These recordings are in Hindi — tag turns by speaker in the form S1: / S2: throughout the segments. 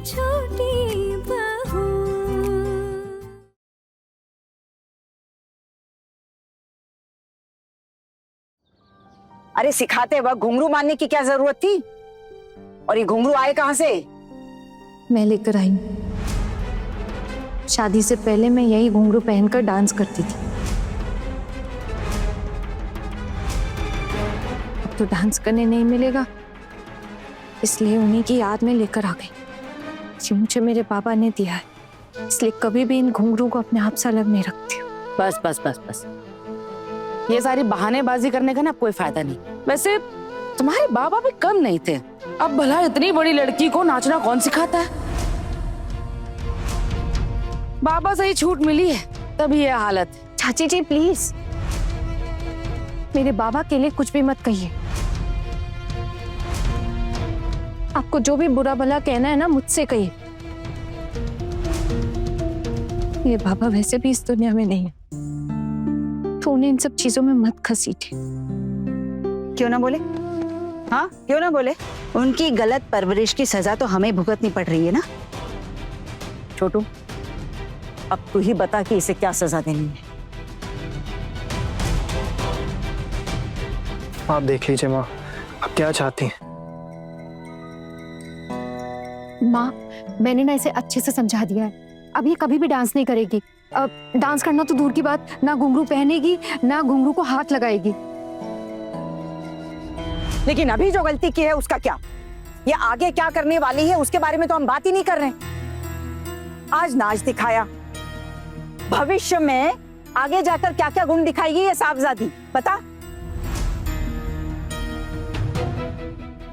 S1: छोटी बहू।
S2: अरे सिखाते वक्त घुंघरू मारने की क्या जरूरत थी? और ये घुंघरू आए कहां से?
S3: मैं लेकर आई। शादी से पहले मैं यही घुंघरू पहनकर डांस करती थी। अब तो डांस करने नहीं मिलेगा, इसलिए उन्हीं की याद में लेकर आ गई। ये मुझे मेरे पापा ने दिया है, इसलिए कभी भी इन घुंघरू को अपने आप से अलग नहीं रखती हूँ।
S4: बस बस बस बस, ये सारी बहानेबाजी करने का ना कोई फायदा नहीं। वैसे तुम्हारे बाबा भी कम नहीं थे, अब भला इतनी बड़ी लड़की को नाचना कौन सिखाता है? बाबा से ही छूट मिली है तभी ये हालत।
S3: चाची जी प्लीज, मेरे बाबा के लिए कुछ भी मत कहिए। आपको जो भी बुरा भला कहना है ना, मुझसे कहिए। मेरे बाबा वैसे भी इस दुनिया में नहीं है, तो उन्हें इन सब चीजों में मत घसीटिए।
S2: क्यों ना बोले? हाँ क्यों ना बोले? उनकी गलत परवरिश की सजा तो हमें भुगतनी पड़ रही है ना। छोटू, अब तू ही बता कि इसे क्या सजा देनी है।
S5: आप देख लीजिए माँ, आप क्या चाहती हैं?
S3: माँ, मैंने ना इसे अच्छे से समझा दिया है, अब ये कभी भी डांस नहीं करेगी। अब डांस करना तो दूर की बात, ना घुंघरू पहनेगी ना घुंघरू को हाथ लगाएगी।
S2: लेकिन अभी जो गलती की है उसका क्या? ये आगे क्या करने वाली है उसके बारे में तो हम बात ही नहीं कर रहे। आज नाच दिखाया, भविष्य में आगे जाकर क्या क्या गुण दिखाएगी ये साहबजादी पता?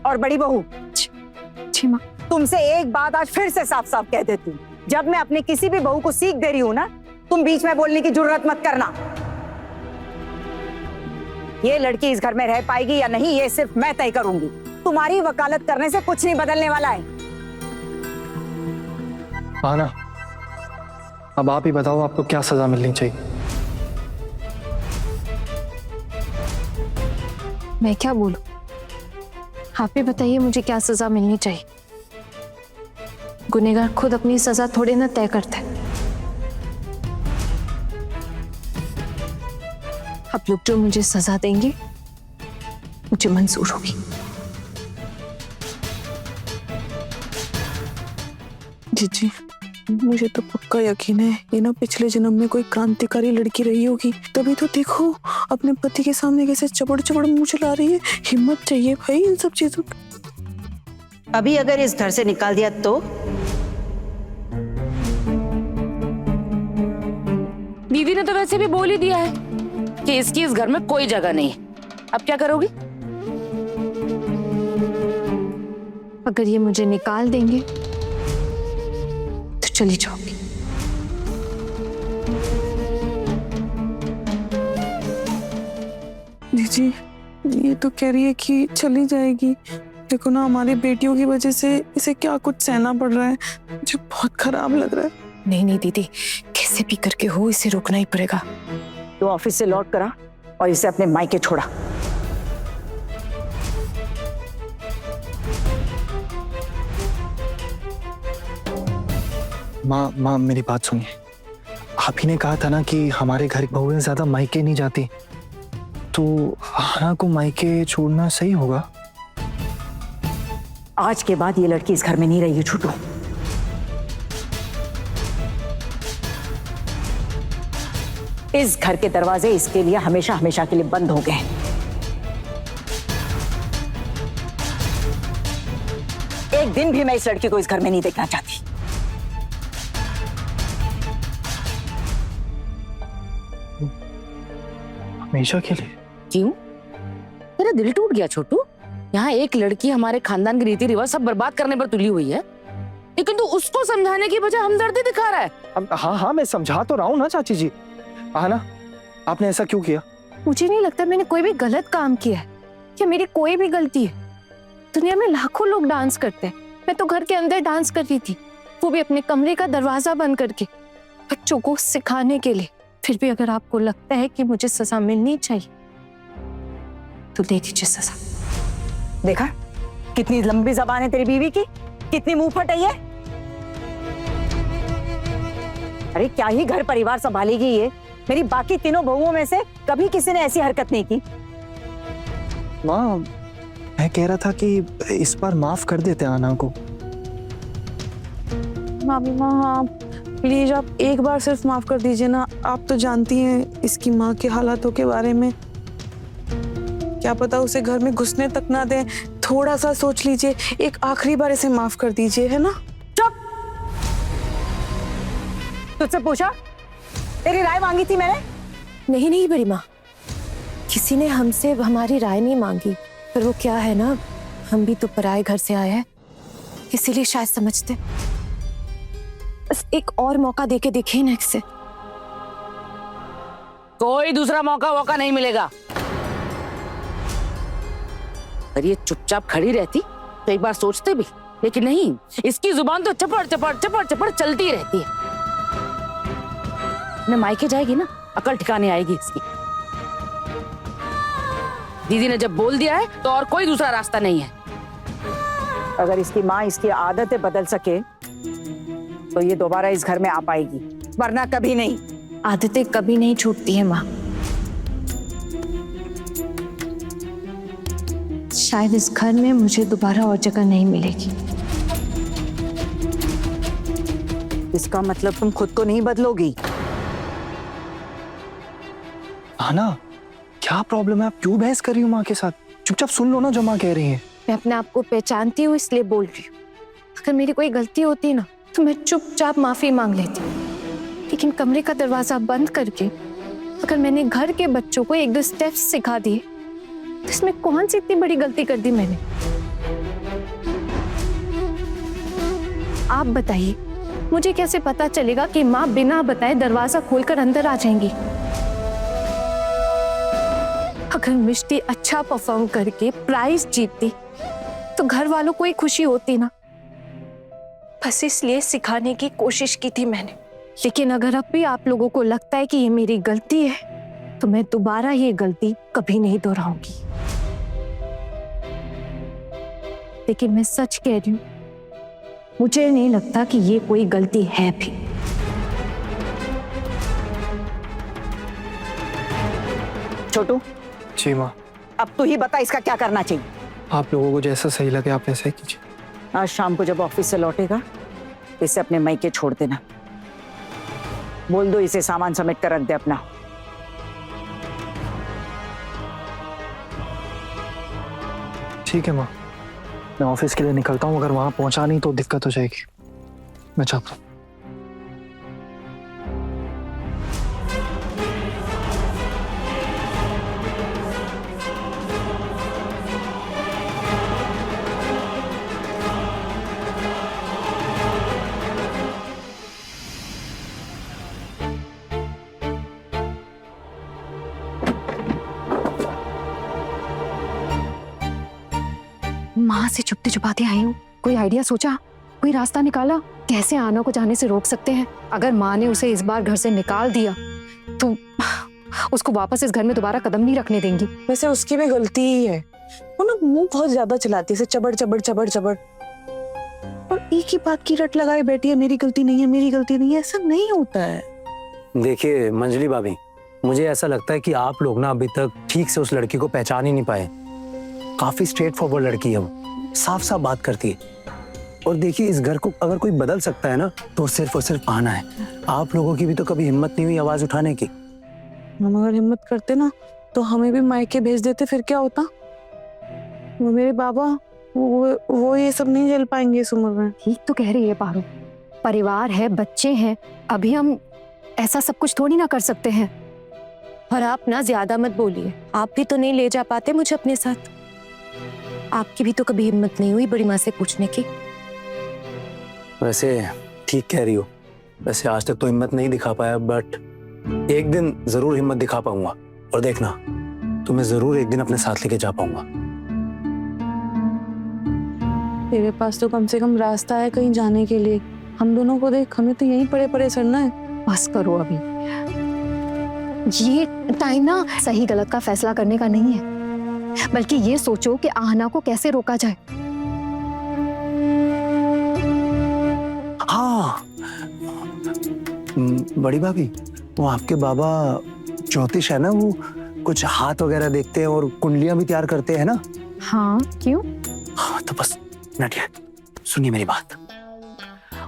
S2: और बड़ी बहू,
S3: जी माँ।
S2: तुमसे एक बात आज फिर से साफ साफ कह देती हूँ, जब मैं अपनी किसी भी बहू को सीख दे रही हूँ ना, तुम बीच में बोलने की जुर्रत मत करना। ये लड़की इस घर में रह पाएगी या नहीं ये सिर्फ मैं तय करूंगी। तुम्हारी वकालत करने से कुछ नहीं बदलने वाला है।
S5: आना, अब आप ही बताओ आपको क्या सजा मिलनी चाहिए?
S3: मैं क्या बोलूं? आप ही बताइए मुझे क्या सजा मिलनी चाहिए। गुनहगार खुद अपनी सजा थोड़े ना तय करता है। आप लोग जो मुझे सजा देंगे मुझे मंजूर होगी।
S6: जी, मुझे तो पक्का यकीन है ये ना पिछले जन्म में कोई क्रांतिकारी लड़की रही होगी, तभी तो देखो अपने पति के सामने कैसे चबड़ चबड़ मुंह चला रही है। हिम्मत चाहिए भाई इन सब चीजों की।
S2: अभी अगर इस घर से निकाल दिया तो?
S4: दीदी ने तो वैसे भी बोल ही दिया है कि इसकी इस घर में कोई जगह नहीं है। अब क्या करोगी?
S3: अगर ये मुझे निकाल देंगे तो चली जाऊंगी।
S6: जी, ये तो कह रही है कि चली जाएगी। देखो ना हमारी बेटियों की वजह से इसे क्या कुछ सहना पड़ रहा है, मुझे बहुत खराब लग रहा है।
S3: नहीं दीदी, कैसे भी करके हो इसे रोकना ही पड़ेगा।
S2: तो ऑफिस से लौट करा और इसे अपने मायके छोड़ा।
S5: माँ मेरी बात सुनिए। आप ही ने कहा था ना कि हमारे घर की बहुएं ज्यादा मायके नहीं जाती, तो आना को मायके छोड़ना सही होगा।
S2: आज के बाद ये लड़की इस घर में नहीं रहेगी छोटू। इस घर के दरवाजे इसके लिए हमेशा हमेशा के लिए बंद हो गए। एक दिन भी मैं इस लड़की को इस घर में नहीं देखना चाहती।
S5: हमेशा के लिए?
S4: क्यों? तेरा दिल टूट गया छोटू? यहाँ एक लड़की हमारे खानदान के रीति रिवाज सब बर्बाद करने पर तुली हुई है, लेकिन तू उसको समझाने की बजाय हमदर्दी दिखा रहा है।
S5: हाँ मैं समझा तो रहा हूँ ना चाची जी। आना, आपने ऐसा क्यों किया?
S3: मुझे नहीं लगता मैंने कोई भी गलत काम किया है या मेरी कोई भी गलती है। दुनिया में लाखों लोग डांस करते हैं, मैं तो घर के अंदर डांस कर रही थी, वो भी अपने कमरे का दरवाजा बंद करके, बच्चों को सिखाने के लिए। फिर भी अगर आपको लगता है कि मुझे सजा मिलनी चाहिए तो दे दीजिए सजा।
S2: देखा कितनी लंबी जबान है तेरी बीवी की, कितनी मुंह फट है ये। अरे क्या ही घर परिवार संभालेगी ये। मेरी बाकी तीनों बहुओं में से कभी किसी ने ऐसी हरकत नहीं की।
S5: माँ, मैं कह रहा था कि इस बार माफ कर देते आना को।
S6: भाभी माँ, हाँ प्लीज आप एक बार सिर्फ माफ कर दीजिए ना। आप तो जानती हैं इसकी माँ के हालातों के बारे में। क्या पता उसे घर में घुसने तक ना दें। थोड़ा सा सोच लीजिए, एक आखिरी बार इसे माफ कर दीजिए, है ना?
S2: चुप। तुझसे पूछा? तेरी राय मांगी थी मैंने।
S3: नहीं नहीं बड़ी माँ, किसी ने हमसे हमारी राय नहीं मांगी। पर वो क्या है ना, हम भी तो पराए घर से आए हैं, इसीलिए शायद समझते। बस एक और मौका देके देखिए ना इससे।
S4: कोई दूसरा मौका नहीं मिलेगा। अगर ये चुपचाप खड़ी रहती तो एक बार सोचते भी, लेकिन नहीं, इसकी जुबान तो चपड़ चपड़ चपड़ चपड़ चलती रहती है। न मायके जाएगी ना, अकल ठिकाने आएगी इसकी। दीदी ने जब बोल दिया है तो और कोई दूसरा रास्ता नहीं है।
S2: अगर इसकी माँ इसकी आदतें बदल सके तो ये दोबारा इस घर में आ पाएगी, वरना कभी नहीं।
S3: आदतें कभी नहीं छूटती है माँ। शायद इस घर में मुझे दोबारा और जगह नहीं मिलेगी।
S2: इसका मतलब तुम खुद को नहीं बदलोगी।
S5: आना, क्या प्रॉब्लम है? आप क्यों बहस कर रही हो माँ के साथ? चुपचाप सुन लो ना जो माँ कह रही है।
S3: मैं अपने आप को पहचानती हूँ इसलिए बोल रही हूँ। अगर मेरी कोई गलती होती ना तो मैं चुपचाप माफी मांग लेती, लेकिन कमरे का दरवाजा बंद करके अगर मैंने घर के बच्चों को एक दो स्टेप्स सिखा दिए तो इसमें कौन सी इतनी बड़ी गलती कर दी मैंने? आप बताइए, मुझे कैसे पता चलेगा कि माँ बिना बताए दरवाजा खोलकर अंदर आ जाएंगी? अगर मिष्टी अच्छा परफॉर्म करके प्राइज जीतती तो घर वालों को ही खुशी होती ना। बस इसलिए सिखाने की कोशिश की थी मैंने। लेकिन अगर अब भी आप लोगों को लगता है कि ये मेरी गलती है तो मैं दोबारा ये गलती कभी नहीं दोहराऊंगी। लेकिन मैं सच कह रही हूं, मुझे नहीं लगता कि ये कोई गलती है भी।
S2: छोटू,
S5: जी माँ।
S2: अब तू ही बता इसका क्या करना चाहिए।
S5: आप लोगों को जैसा सही लगे आप ऐसा ही कीजिए।
S2: आज शाम को जब ऑफिस से लौटेगा इसे अपने मायके छोड़ देना। बोल दो इसे सामान समेट कर रख दे अपना।
S5: ठीक है माँ, मैं ऑफिस के लिए निकलता हूँ। अगर वहां पहुंचा नहीं तो दिक्कत हो जाएगी। मैं चाहता हूँ।
S3: माँ से छुपते छुपाते आई हूँ। कोई आइडिया सोचा? कोई रास्ता निकाला? कैसे आना को जाने से रोक सकते हैं? अगर माँ ने उसे इस बार घर से निकाल दिया तो उसको वापस इस घर में दोबारा कदम नहीं रखने देंगी।
S6: वैसे उसकी भी गलती ही है। वो ना मुंह बहुत ज्यादा चलाती है, इसे चबड़ चबड़ चबड़ चबड़, और एक ही बात की रट लगाए बैठी है, मेरी गलती नहीं है, मेरी गलती नहीं है। ऐसा नहीं होता है।
S1: देखिए मंजली भाभी, मुझे ऐसा लगता है कि आप लोग ना अभी तक ठीक से उस लड़की को पहचान ही नहीं पाए। काफी स्ट्रेट फॉरवर्ड लड़की है वो, साफ साफ बात करती है। और देखिए इस घर को अगर कोई बदल सकता है ना तो सिर्फ और सिर्फ आना है। आप लोगों की भी तो कभी हिम्मत नहीं हुई आवाज उठाने की।
S6: हम अगर हिम्मत करते ना तो हमें भी मायके भेज देते, फिर क्या होता? वो मेरे बाबा वो ये सब नहीं झेल पाएंगे इस उम्र में।
S3: ठीक तो कह रही है पारो, परिवार है, बच्चे हैं, अभी हम ऐसा सब कुछ थोड़ी ना कर सकते हैं। और आप ना ज्यादा मत बोलिए, आप भी तो नहीं ले जा पाते मुझे अपने साथ। आपकी भी तो कभी हिम्मत नहीं हुई बड़ी माँ से पूछने की।
S1: वैसे ठीक कह रही हो, वैसे आज तक तो हिम्मत नहीं दिखा पाया, बट एक दिन जरूर हिम्मत दिखा पाऊंगा। और देखना, तुम्हें जरूर एक दिन अपने साथ लेके जा पाऊंगा।
S6: तेरे पास तो कम से कम रास्ता है कहीं जाने के लिए। हम दोनों को देख, हमें तो यहीं पड़े पड़े सड़ना है।
S3: बस करो, अभी ये टाइम ना सही गलत का फैसला करने का नहीं है, बल्कि ये सोचो कि आहना को कैसे रोका जाए।
S1: हाँ, बड़ी भाभी, वो आपके बाबा ज्योतिष है ना, वो कुछ हाथ वगैरह देखते हैं और कुंडलियां भी तैयार करते हैं ना?
S3: हाँ, क्यों?
S1: हाँ तो बस नटिया, सुनिए मेरी बात।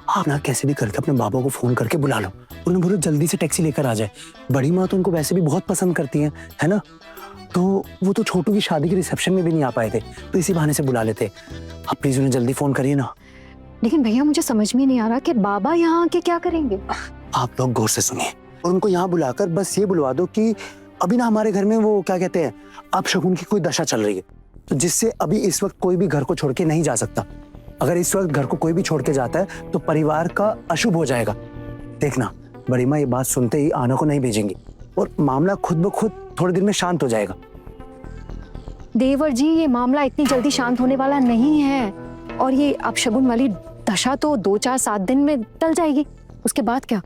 S1: आप ना कैसे भी करके अपने बाबा को फोन करके बुला लो, उन्हें बोलो जल्दी से टैक्सी लेकर आ जाए। बड़ी माँ तो उनको वैसे भी बहुत पसंद करती हैं, है ना? तो वो तो छोटू की शादी के रिसेप्शन में भी नहीं आ पाए थे, तो इसी बहाने से बुला लेते। आप प्लीज उन्हें जल्दी फोन करिए ना।
S3: लेकिन भैया मुझे समझ में नहीं आ रहा कि बाबा यहाँ आके क्या करेंगे।
S1: आप लोग गौर से सुनिए और उनको यहाँ बुलाकर बस ये बुलवा दो कि अभी ना हमारे घर में वो क्या कहते हैं, अपशगुन की कोई दशा चल रही है, तो जिससे अभी इस वक्त कोई भी घर को छोड़ के नहीं जा सकता। अगर इस वक्त घर को कोई भी छोड़ के जाता है तो परिवार का अशुभ हो जाएगा। देखना बड़ी माँ ये बात सुनते ही आना को नहीं भेजेंगी और मामला खुद ब खुद थोड़े दिन में शांत हो जाएगा।
S3: देवर जी, ये मामला इतनी जल्दी शांत होने वाला नहीं है, और ये अपशगुन वाली दशा तो 2-4-7 दिन में टल जाएगी। उसके बाद क्या?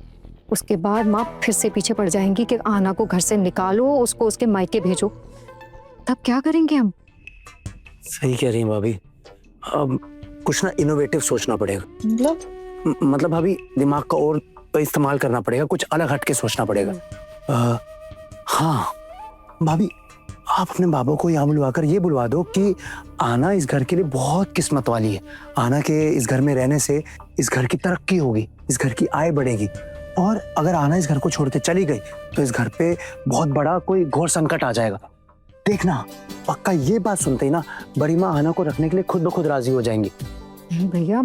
S3: उसके बाद माँ फिर से पीछे पड़ जाएंगी कि आना को घर से निकालो, उसको उसके मायके भेजो। तब क्या करेंगे हम?
S1: सही कह रही हैं भाभी, अब कुछ ना इनोवेटिव सोचना पड़ेगा। मतलब भाभी दिमाग का और इस्तेमाल करना पड़ेगा, कुछ अलग हटके सोचना पड़ेगा। हाँ भाभी, आप अपने बाबा को यहाँ बुलवाकर ये बुलवा दो कि आना इस घर के लिए बहुत किस्मत वाली है। आना के इस घर में रहने से इस घर की तरक्की होगी, इस घर की आय बढ़ेगी, और अगर आना इस घर को छोड़ के चली गई तो इस घर पे बहुत बड़ा कोई घोर संकट आ जाएगा। देखना पक्का ये बात सुनते ही ना बड़ी माँ आना को रखने के लिए खुद ब खुद राजी हो जाएंगी।
S3: भैया,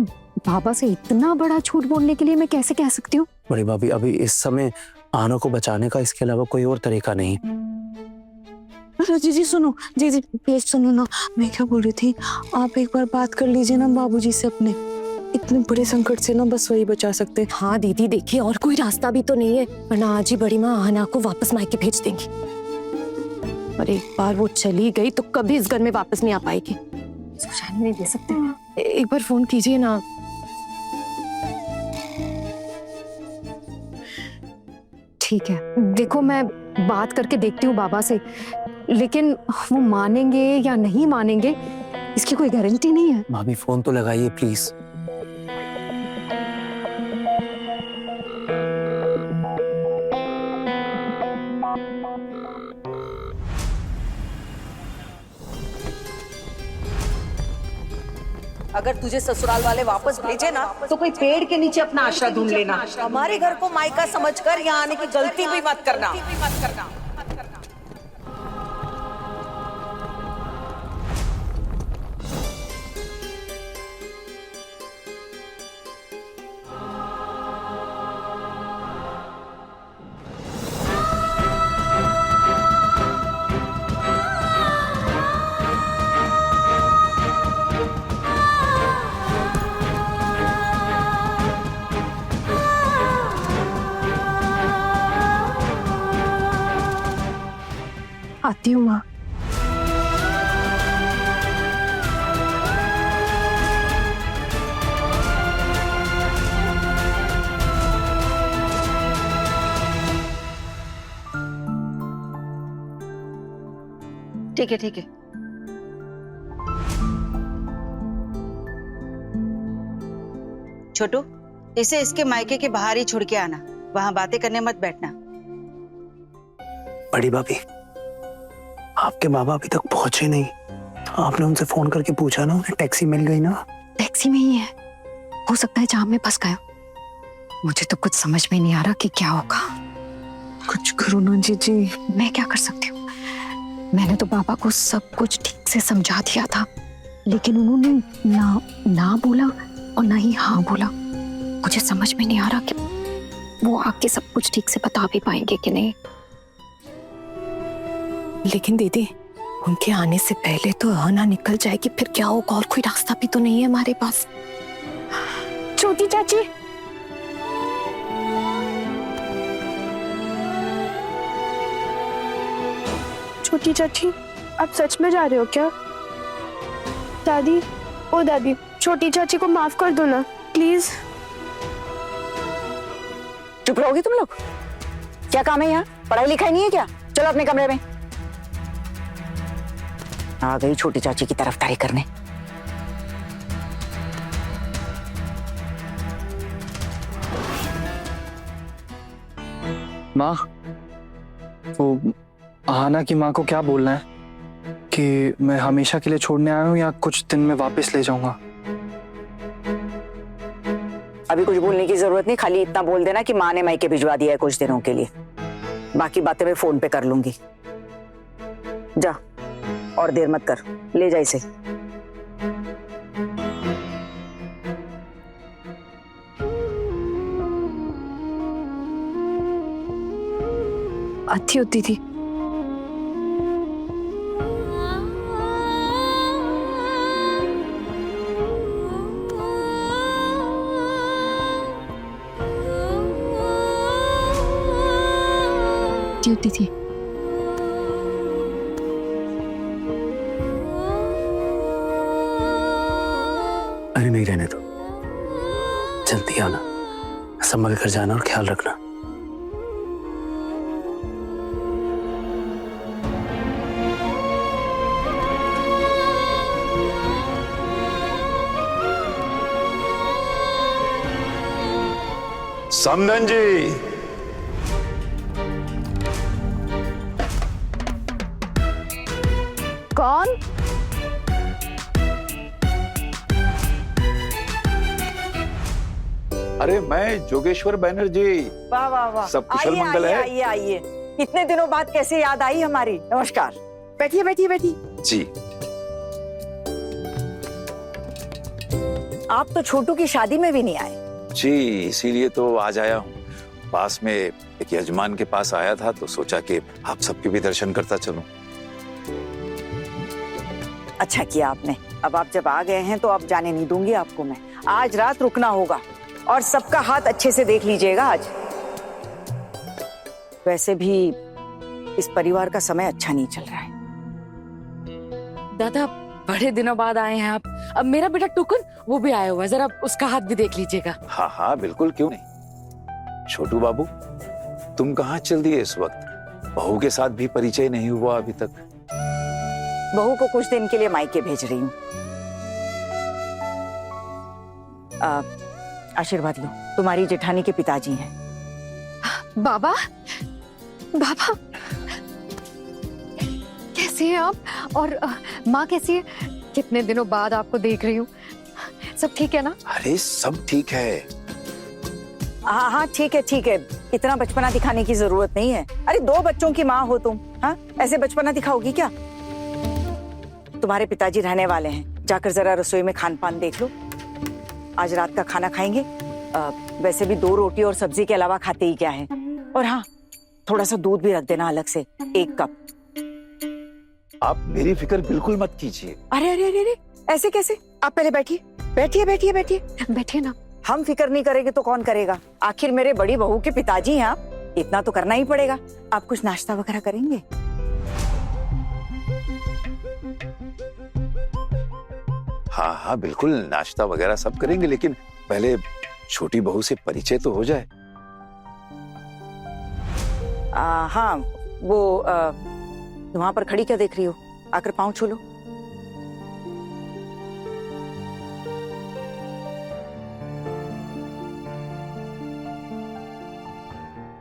S3: बाबा से इतना बड़ा झूठ बोलने के लिए मैं कैसे कह सकती हूँ?
S1: बड़ी भाभी, अभी इस समय आना को बचाने का इसके अलावा कोई और तरीका नहीं।
S6: जी सुनो, जी प्लीज सुनो ना, मैं क्या बोल रही थी, आप एक बार बात कर लीजिए ना बाबूजी से अपने। इतने बड़े संकट से ना बस वही बचा सकते हैं।
S3: हाँ दीदी, देखिए और कोई रास्ता भी तो नहीं है, वरना आज ही बड़ी माँ आना को वापस मायके भेज देंगी, और एक बार वो चली गई तो कभी इस घर में वापस नहीं आ पाएगी। जाने नहीं दे सकते। एक बार फोन कीजिए ना। ठीक है, देखो मैं बात करके देखती हूँ बाबा से, लेकिन वो मानेंगे या नहीं मानेंगे इसकी कोई गारंटी नहीं है।
S1: भाभी फोन तो लगाइए प्लीज।
S2: अगर तुझे ससुराल वाले वापस भेजे ना तो कोई पेड़ के नीचे अपना आश्रय ढूंढ लेना। हमारे घर को मायका समझकर यहाँ आने की गलती भी मत करना।
S3: आती हूँ माँ।
S2: ठीक है ठीक है। छोटू, इसे इसके मायके के बाहर ही छोड़ के आना, वहां बातें करने मत बैठना।
S1: बड़ी भाभी, आपके बाबा अभी तक पहुंचे नहीं, तो आपने उनसे फोन करके पूछा ना, उन्हें टैक्सी मिल गई ना?
S3: टैक्सी में ही है, हो सकता है जाम में फंस गया। मुझे तो कुछ समझ में नहीं आ रहा कि क्या होगा।
S6: कुछ करो ना जीजी।
S3: मैं क्या कर सकती हूँ? मैंने तो बाबा को सब कुछ ठीक से समझा दिया था, लेकिन उन्होंने ना बोला और ना ही हाँ बोला। मुझे समझ में नहीं आ रहा कि वो आके सब कुछ ठीक से बता भी पाएंगे कि नहीं। लेकिन दीदी, उनके आने से पहले तो आना निकल जाएगी, फिर क्या होगा? और कोई रास्ता भी तो नहीं है हमारे पास। छोटी चाची,
S7: छोटी चाची, आप सच में जा रहे हो क्या? दादी, ओ दादी, छोटी चाची को माफ कर दो ना प्लीज।
S2: चुप रहोगे तुम लोग? क्या काम है यहाँ? पढ़ाई लिखाई नहीं है क्या? चलो अपने कमरे में। आ गई छोटी चाची की तरफदारी करने।
S5: माँ, वो आहाना की माँ को क्या बोलना है कि मैं हमेशा के लिए छोड़ने आया हूँ या कुछ दिन में वापस ले जाऊंगा?
S2: अभी कुछ बोलने की जरूरत नहीं, खाली इतना बोल देना कि माँ ने मायके भिजवा दिया है कुछ दिनों के लिए। बाकी बातें मैं फोन पे कर लूंगी। जा, और देर मत कर, ले जा इसे।
S3: अच्छी होती थी। होती थी।
S1: अरे नहीं, रहने दो, जल्दी आना, संभल कर जाना और ख्याल रखना।
S8: समधन जी,
S3: कौन?
S8: अरे मैं जोगेश्वर बैनर्जी।
S2: वाह वाह वाह,
S8: सब कुशल
S2: आइए,
S8: मंगल है?
S2: आइए आइए, इतने दिनों बाद कैसे याद आई हमारी। नमस्कार, बैठिए बैठिए बैठिए।
S8: जी,
S2: आप तो छोटू की शादी में भी नहीं आए।
S8: जी इसीलिए तो आज आया हूँ। पास में एक यजमान के पास आया था तो सोचा कि आप सबके भी दर्शन करता चलूं।
S2: अच्छा किया आपने। अब आप जब आ गए हैं तो अब जाने नहीं दूंगी आपको मैं। आज रात रुकना होगा और सबका हाथ अच्छे से देख लीजिएगा आज। वैसे भी इस परिवार का समय अच्छा नहीं चल रहा है।
S4: दादा, बड़े दिनों बाद आए हैं आप। अब मेरा बेटा टुकुन वो भी आया हुआ है, जरा उसका हाथ भी देख लीजिएगा।
S8: हाँ हाँ बिल्कुल, क्यों नहीं। छोटू बाबू, तुम कहाँ चल दिए इस वक्त? बहू के साथ भी परिचय नहीं हुआ अभी तक।
S2: बहू को कुछ दिन के लिए मायके भेज रही हूँ। आशीर्वाद लो, तुम्हारी जेठानी के पिताजी हैं।
S3: बाबा, बाबा कैसे हैं आप? और माँ कैसी है? कितने दिनों बाद आपको देख रही हूँ। सब ठीक है ना?
S8: अरे सब ठीक है।
S2: हाँ हाँ ठीक है ठीक है, इतना बचपना दिखाने की जरूरत नहीं है। अरे 2 बच्चों की माँ हो तुम, हाँ ऐसे बचपना दिखाओगी क्या? तुम्हारे पिताजी रहने वाले हैं, जाकर जरा रसोई में खान पान देख लो। आज रात का खाना खाएंगे। वैसे भी 2 रोटी और सब्जी के अलावा खाते ही क्या है। और हाँ, थोड़ा सा दूध भी रख देना अलग से, 1 कप।
S8: आप मेरी फिक्र बिल्कुल मत कीजिए।
S2: अरे अरे अरे अरे, ऐसे कैसे? आप पहले बैठिए बैठिए बैठिए बैठिए
S3: बैठिए ना।
S2: हम फिक्र नहीं करेंगे तो कौन करेगा? आखिर मेरे बड़ी बहू के पिताजी हैं आप, इतना तो करना ही पड़ेगा। आप कुछ नाश्ता वगैरह करेंगे?
S8: हाँ हाँ बिल्कुल, नाश्ता वगैरह सब करेंगे, लेकिन पहले छोटी बहू से परिचय तो हो जाए।
S2: हाँ, वो वहां पर खड़ी क्या देख रही हो? आकर पाँव छू लो।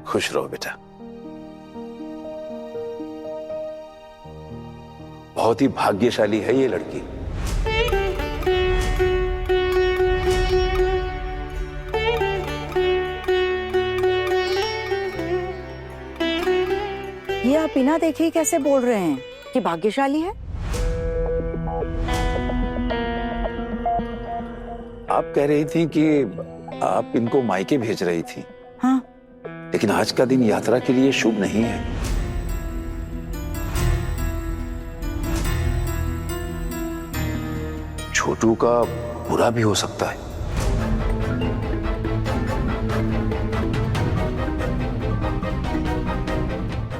S8: खुश रहो बेटा। बहुत ही भाग्यशाली है ये लड़की।
S2: ये आप बिना देखे ही कैसे बोल रहे हैं कि भाग्यशाली है?
S8: आप कह रही थी कि आप इनको मायके भेज रही थी।
S2: हाँ,
S8: लेकिन आज का दिन यात्रा के लिए शुभ नहीं है। छोटू का बुरा भी हो सकता है।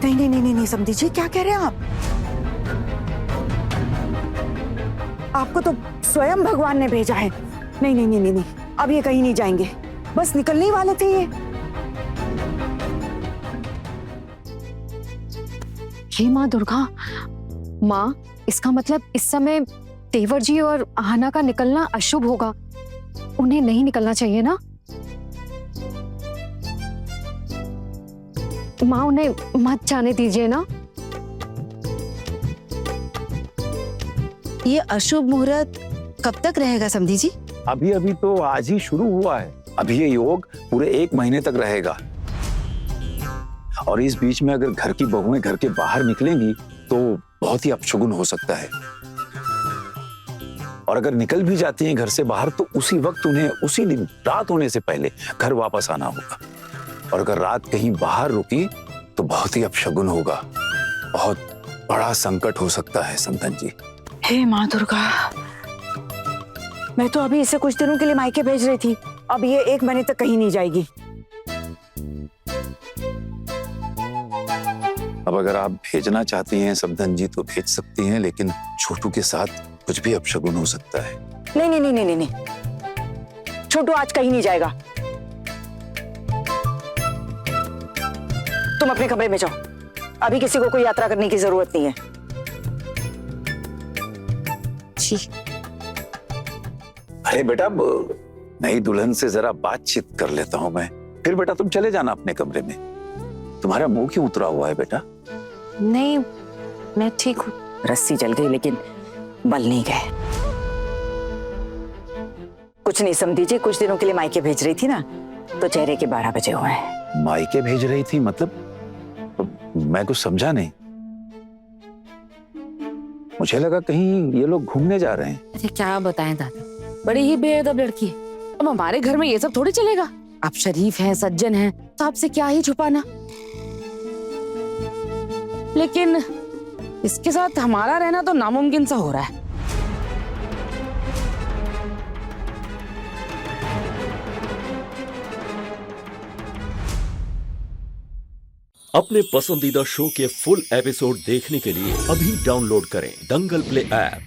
S2: नहीं नहीं नहीं नहीं समझी जी, क्या कह रहे हैं आप? आपको तो स्वयं भगवान ने भेजा है। नहीं नहीं नहीं नहीं नहीं, अब ये कहीं नहीं जाएंगे, बस निकलने ही वाले थे ये।
S3: हे माँ दुर्गा, माँ इसका मतलब इस समय तेवर जी और आहाना का निकलना अशुभ होगा। उन्हें नहीं निकलना चाहिए ना? माँ उन्हें मत जाने दीजिए ना।
S9: ये अशुभ मुहूर्त कब तक रहेगा समधी जी?
S8: अभी अभी तो आज ही शुरू हुआ है। अभी ये योग पूरे 1 महीने तक रहेगा। और इस बीच में अगर घर की बहुएं घर के बाहर निकलेंगी तो बहुत ही अपशगुन हो सकता है। और अगर निकल भी जाती हैं घर से बाहर तो उसी वक्त उन्हें उसी दिन रात होने से पहले घर वापस आना होगा। और अगर रात कहीं बाहर रुकी तो बहुत ही अपशगुन होगा। बहुत बड़ा संकट हो सकता है समधन जी।
S2: हे माँ दुर्गा, मैं तो अभी इसे कुछ दिनों के लिए मायके भेज रही थी, अब ये 1 महीने तक कहीं नहीं जाएगी।
S8: अब अगर आप भेजना चाहती हैं समधन जी तो भेज सकती हैं, लेकिन छोटू के साथ कुछ भी अपशगुन हो सकता है।
S2: नहीं नहीं नहीं नहीं नहीं, छोटू आज कहीं नहीं जाएगा। तुम अपने कमरे में जाओ, अभी किसी को कोई यात्रा करने की जरूरत नहीं है।
S8: अरे बेटा, नई दुल्हन से जरा बातचीत कर लेता हूं मैं, फिर बेटा तुम चले जाना अपने कमरे में। तुम्हारा मुंह क्यों उतरा हुआ है बेटा?
S3: नहीं, मैं ठीक हूँ।
S2: रस्सी जल गई लेकिन बल नहीं गए। कुछ नहीं समझी जी, कुछ दिनों के लिए मायके भेज रही थी ना, तो चेहरे के 12 बजे हुए हैं।
S8: मायके भेज रही थी मतलब? मैं कुछ समझा नहीं। मुझे लगा कहीं ये लोग घूमने जा रहे हैं।
S4: अरे क्या बताएं दादा, बड़ी ही बेअदब लड़की है। अब हमारे घर में ये सब थोड़ी चलेगा। आप शरीफ हैं, सज्जन हैं, तो आपसे क्या ही छुपाना। लेकिन इसके साथ हमारा रहना तो नामुमकिन सा हो रहा है।
S10: अपने पसंदीदा शो के फुल एपिसोड देखने के लिए अभी डाउनलोड करें दंगल प्ले ऐप।